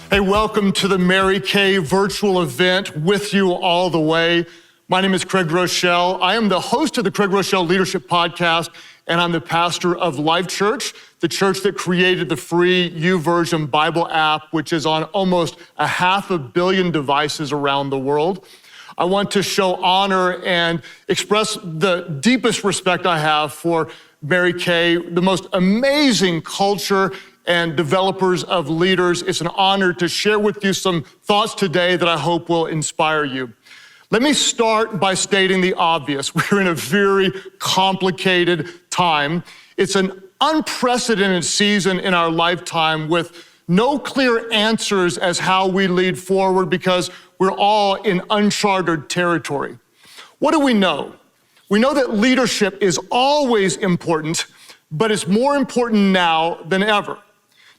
Hey, welcome to the Mary Kay virtual event, with you all the way. My name is Craig Groeschel. I am the host of the Craig Groeschel Leadership Podcast, and I'm the pastor of Life Church, the church that created the free YouVersion Bible app, which is on almost 500 million devices around the world. I want to show honor and express the deepest respect I have for Mary Kay, the most amazing culture and developers of leaders. It's an honor to share with you some thoughts today that I hope will inspire you. Let me start by stating the obvious. We're in a very complicated time. It's an unprecedented season in our lifetime with no clear answers as how we lead forward because we're all in uncharted territory. What do we know? We know that leadership is always important, but it's more important now than ever.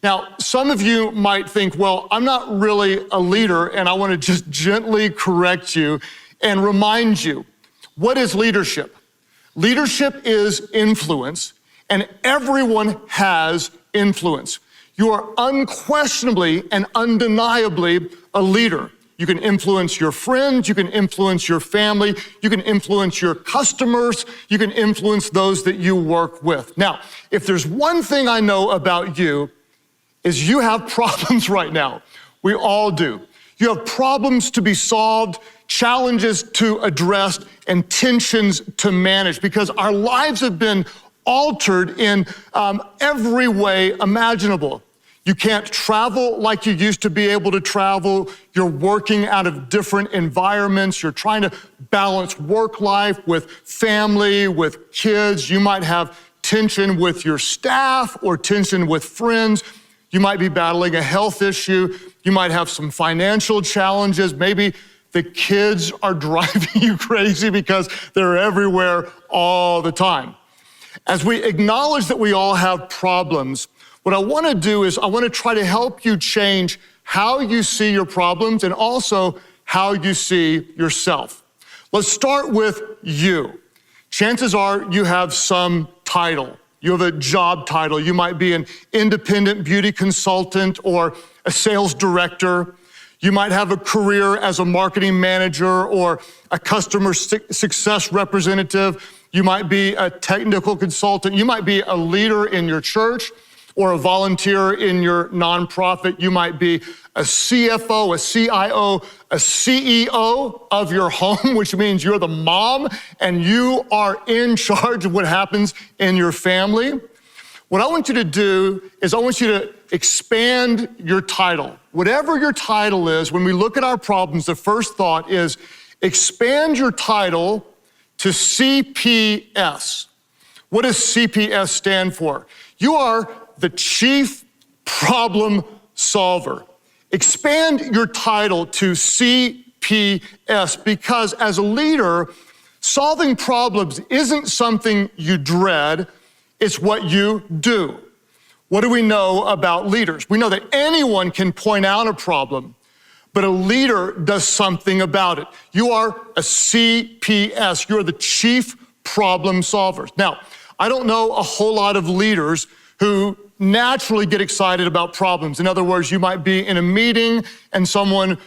Now, some of you might think, well, I'm not really a leader, and I want to just gently correct you and remind you, what is leadership? Leadership is influence, and everyone has influence. You are unquestionably and undeniably a leader. You can influence your friends, you can influence your family, you can influence your customers, you can influence those that you work with. Now, if there's one thing I know about you, is you have problems right now. We all do. You have problems to be solved, challenges to address, and tensions to manage because our lives have been altered in every way imaginable. You can't travel like you used to be able to travel. You're working out of different environments. You're trying to balance work life with family, with kids. You might have tension with your staff or tension with friends. You might be battling a health issue. You might have some financial challenges. Maybe the kids are driving you crazy because they're everywhere all the time. As we acknowledge that we all have problems, what I want to do is I want to try to help you change how you see your problems and also how you see yourself. Let's start with you. Chances are you have some title. You have a job title. You might be an independent beauty consultant or a sales director. You might have a career as a marketing manager or a customer success representative. You might be a technical consultant. You might be a leader in your church or a volunteer in your nonprofit. You might be a CFO, a CIO, a CEO of your home, which means you're the mom and you are in charge of what happens in your family. What I want you to do is I want you to expand your title. Whatever your title is, when we look at our problems, the first thought is expand your title to CPS. What does CPS stand for? You are the chief problem solver. Expand your title to CPS because as a leader, solving problems isn't something you dread, it's what you do. What do we know about leaders? We know that anyone can point out a problem, but a leader does something about it. You are a CPS. You're the chief problem solvers. Now, I don't know a whole lot of leaders who naturally get excited about problems. In other words, you might be in a meeting and someone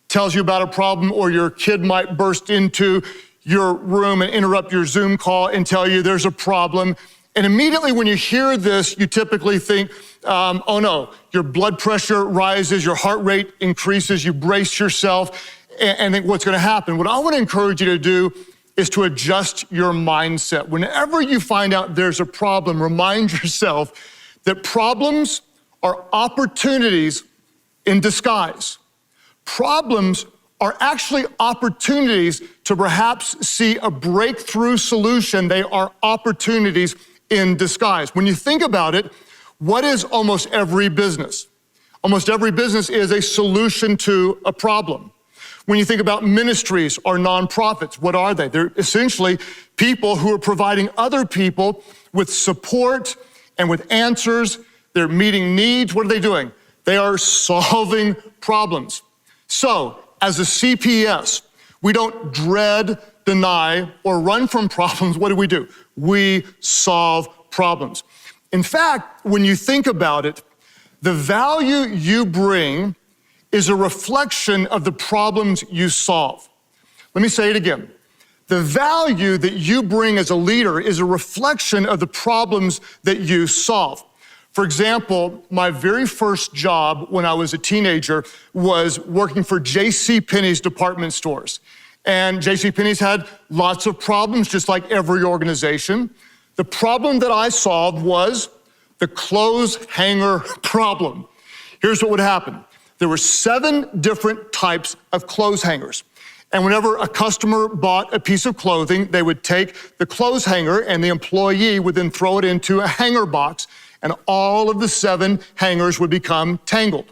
tells you about a problem, or your kid might burst into your room and interrupt your Zoom call and tell you there's a problem. And immediately when you hear this, you typically think, oh no, your blood pressure rises, your heart rate increases, you brace yourself and think what's gonna happen. What I wanna encourage you to do is to adjust your mindset. Whenever you find out there's a problem, remind yourself that problems are opportunities in disguise. Problems are actually opportunities to perhaps see a breakthrough solution. They are opportunities in disguise. When you think about it, what is almost every business? Almost every business is a solution to a problem. When you think about ministries or nonprofits, what are they? They're essentially people who are providing other people with support and with answers. They're meeting needs. What are they doing? They are solving problems. So, as a CPS, we don't dread, deny, or run from problems. What do? We solve problems. In fact, when you think about it, the value you bring is a reflection of the problems you solve. Let me say it again. The value that you bring as a leader is a reflection of the problems that you solve. For example, my very first job when I was a teenager was working for JCPenney's department stores. And JCPenney's had lots of problems, just like every organization. The problem that I solved was the clothes hanger problem. Here's what would happen. There were 7 different types of clothes hangers. And whenever a customer bought a piece of clothing, they would take the clothes hanger and the employee would then throw it into a hanger box, and all of the 7 hangers would become tangled.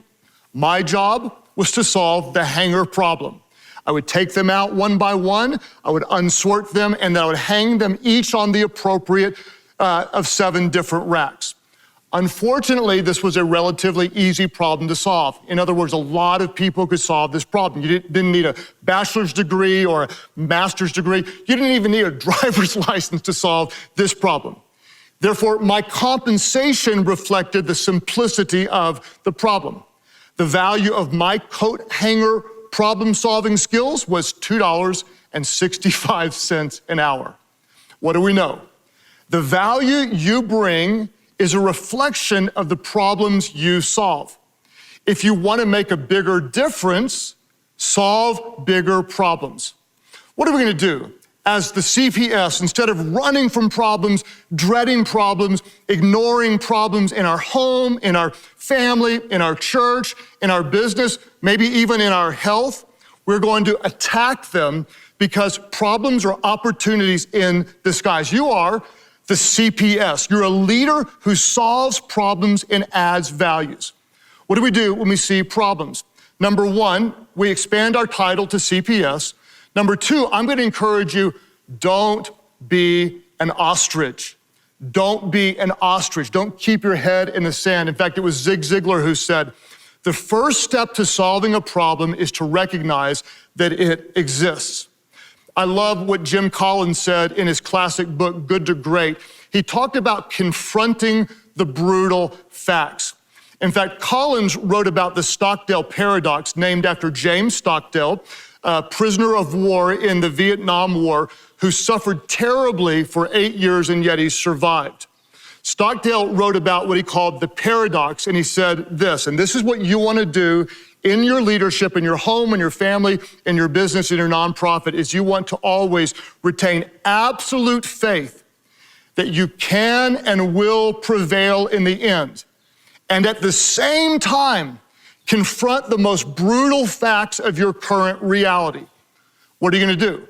My job was to solve the hanger problem. I would take them out one by one, I would unsort them, and then I would hang them each on the appropriate of 7 different racks. Unfortunately, this was a relatively easy problem to solve. In other words, a lot of people could solve this problem. You didn't need a bachelor's degree or a master's degree. You didn't even need a driver's license to solve this problem. Therefore, my compensation reflected the simplicity of the problem. The value of my coat hanger problem-solving skills was $2.65 an hour. What do we know? The value you bring is a reflection of the problems you solve. If you want to make a bigger difference, solve bigger problems. What are we going to do? As the CPS, instead of running from problems, dreading problems, ignoring problems in our home, in our family, in our church, in our business, maybe even in our health, we're going to attack them because problems are opportunities in disguise. You are the CPS. You're a leader who solves problems and adds values. What do we do when we see problems? Number 1, we expand our title to CPS. Number 2, I'm going to encourage you, don't be an ostrich. Don't be an ostrich. Don't keep your head in the sand. In fact, it was Zig Ziglar who said, the first step to solving a problem is to recognize that it exists. I love what Jim Collins said in his classic book, Good to Great. He talked about confronting the brutal facts. In fact, Collins wrote about the Stockdale paradox, named after James Stockdale, a prisoner of war in the Vietnam War, who suffered terribly for 8 years and yet he survived. Stockdale wrote about what he called the paradox, and he said this, and this is what you want to do in your leadership, in your home, in your family, in your business, in your nonprofit, is you want to always retain absolute faith that you can and will prevail in the end. And at the same time, confront the most brutal facts of your current reality. What are you going to do?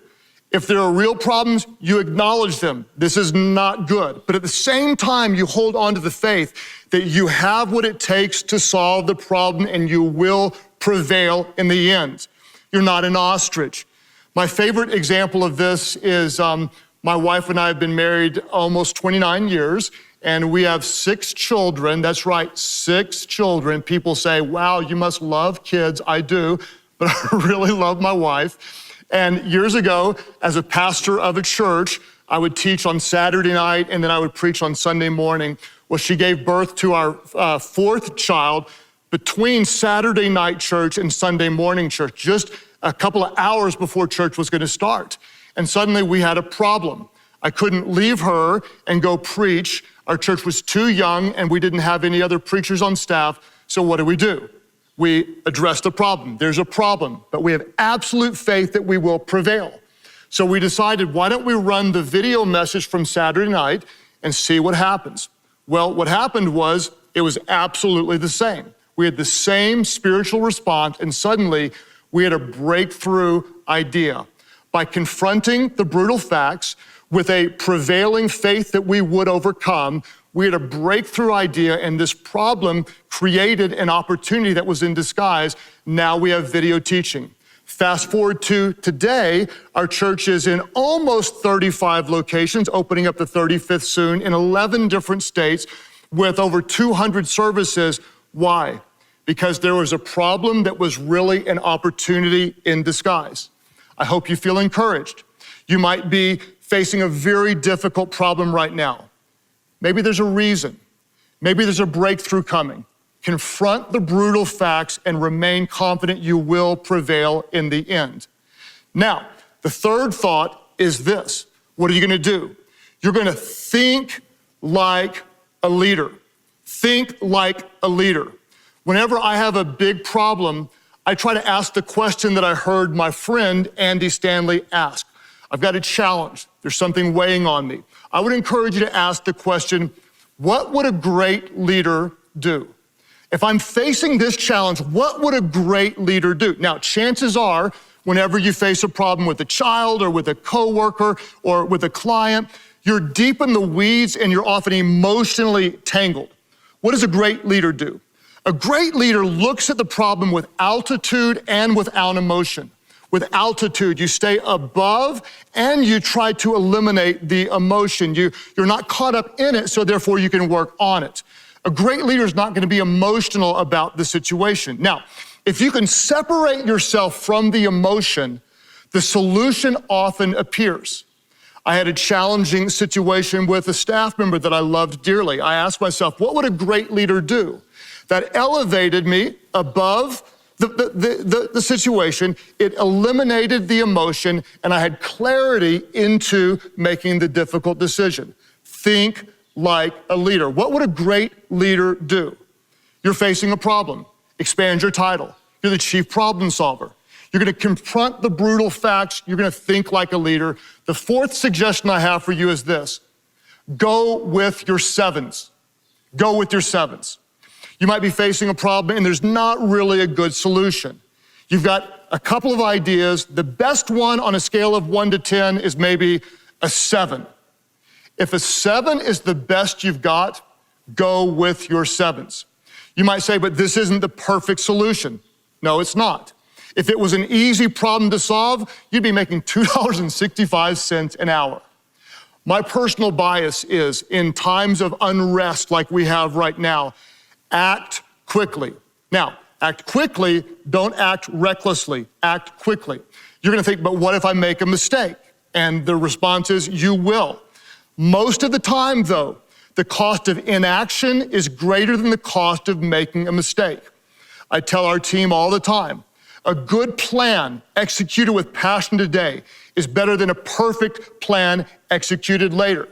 If there are real problems, you acknowledge them. This is not good. But at the same time, you hold on to the faith that you have what it takes to solve the problem and you will prevail in the end. You're not an ostrich. My favorite example of this is my wife and I have been married almost 29 years, and we have 6 children. That's right, 6 children. People say, wow, you must love kids. I do, but I really love my wife. And years ago, as a pastor of a church, I would teach on Saturday night and then I would preach on Sunday morning. Well, she gave birth to our 4th child between Saturday night church and Sunday morning church, just a couple of hours before church was going to start. And suddenly we had a problem. I couldn't leave her and go preach. Our church was too young and we didn't have any other preachers on staff. So what do? We address the problem. There's a problem, but we have absolute faith that we will prevail. So we decided, why don't we run the video message from Saturday night and see what happens? Well, what happened was it was absolutely the same. We had the same spiritual response, and suddenly we had a breakthrough idea. By confronting the brutal facts with a prevailing faith that we would overcome, we had a breakthrough idea, and this problem created an opportunity that was in disguise. Now we have video teaching. Fast forward to today, our church is in almost 35 locations, opening up the 35th soon, in 11 different states with over 200 services. Why? Because there was a problem that was really an opportunity in disguise. I hope you feel encouraged. You might be facing a very difficult problem right now. Maybe there's a reason. Maybe there's a breakthrough coming. confront the brutal facts, and remain confident you will prevail in the end. Now, the third thought is this. What are you gonna do? You're gonna think like a leader. Think like a leader. Whenever I have a big problem, I try to ask the question that I heard my friend Andy Stanley ask. I've got a challenge. There's something weighing on me. I would encourage you to ask the question, what would a great leader do? If I'm facing this challenge, what would a great leader do? Now, chances are, whenever you face a problem with a child or with a coworker or with a client, you're deep in the weeds and you're often emotionally tangled. What does a great leader do? A great leader looks at the problem with altitude and without emotion. With altitude, you stay above and you try to eliminate the emotion. You're not caught up in it, so therefore you can work on it. A great leader is not going to be emotional about the situation. Now, if you can separate yourself from the emotion, the solution often appears. I had a challenging situation with a staff member that I loved dearly. I asked myself, what would a great leader do? That elevated me above the situation. It eliminated the emotion, and I had clarity into making the difficult decision. Think like a leader. What would a great leader do? You're facing a problem. Expand your title. You're the chief problem solver. You're gonna confront the brutal facts. You're gonna think like a leader. The fourth suggestion I have for you is this. Go with your sevens. Go with your sevens. You might be facing a problem and there's not really a good solution. You've got a couple of ideas. The best one on a scale of 1 to 10 is maybe a 7. If a 7 is the best you've got, go with your sevens. You might say, but this isn't the perfect solution. No, it's not. If it was an easy problem to solve, you'd be making $2.65 an hour. My personal bias is, in times of unrest like we have right now, act quickly. Now, act quickly, don't act recklessly, act quickly. You're gonna think, but what if I make a mistake? And the response is, you will. Most of the time, though, the cost of inaction is greater than the cost of making a mistake. I tell our team all the time, a good plan executed with passion today is better than a perfect plan executed later.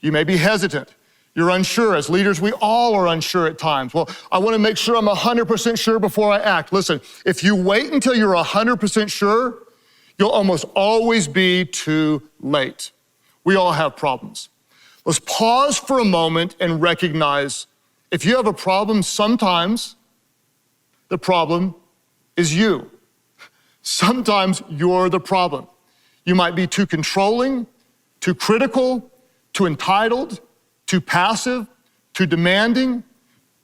You may be hesitant. You're unsure. As leaders, we all are unsure at times. Well, I want to make sure I'm 100% sure before I act. Listen, if you wait until you're 100% sure, you'll almost always be too late. We all have problems. Let's pause for a moment and recognize if you have a problem, sometimes the problem is you. Sometimes you're the problem. You might be too controlling, too critical, too entitled, too passive, too demanding,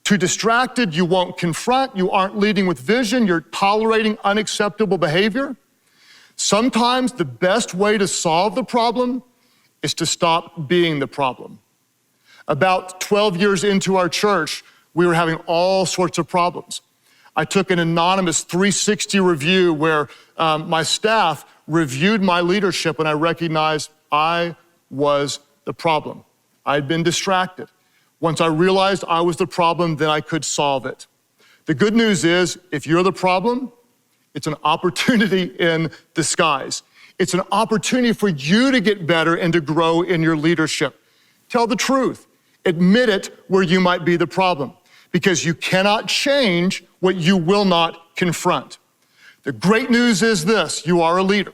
too distracted. You won't confront. You aren't leading with vision. You're tolerating unacceptable behavior. Sometimes the best way to solve the problem is to stop being the problem. About 12 years into our church, we were having all sorts of problems. I took an anonymous 360 review where my staff reviewed my leadership and I recognized I was the problem. I'd been distracted. Once I realized I was the problem, then I could solve it. The good news is, if you're the problem, it's an opportunity in disguise. It's an opportunity for you to get better and to grow in your leadership. Tell the truth. Admit it where you might be the problem, because you cannot change what you will not confront. The great news is this: you are a leader.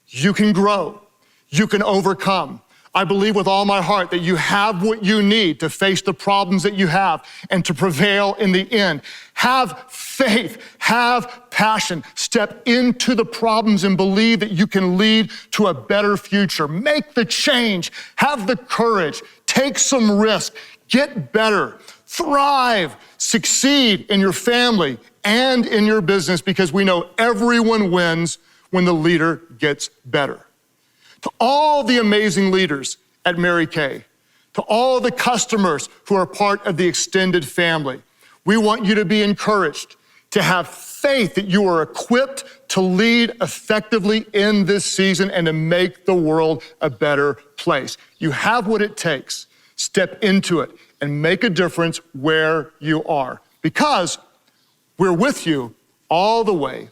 You can grow. You can overcome. I believe with all my heart that you have what you need to face the problems that you have and to prevail in the end. Have faith, have passion, step into the problems and believe that you can lead to a better future. Make the change, have the courage, take some risk, get better, thrive, succeed in your family and in your business, because we know everyone wins when the leader gets better. To all the amazing leaders at Mary Kay, to all the customers who are part of the extended family, we want you to be encouraged, to have faith that you are equipped to lead effectively in this season and to make the world a better place. You have what it takes. Step into it and make a difference where you are. because we're with you all the way,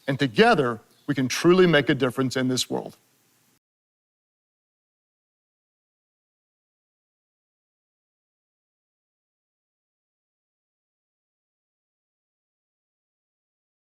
and together we can truly make a difference in this world.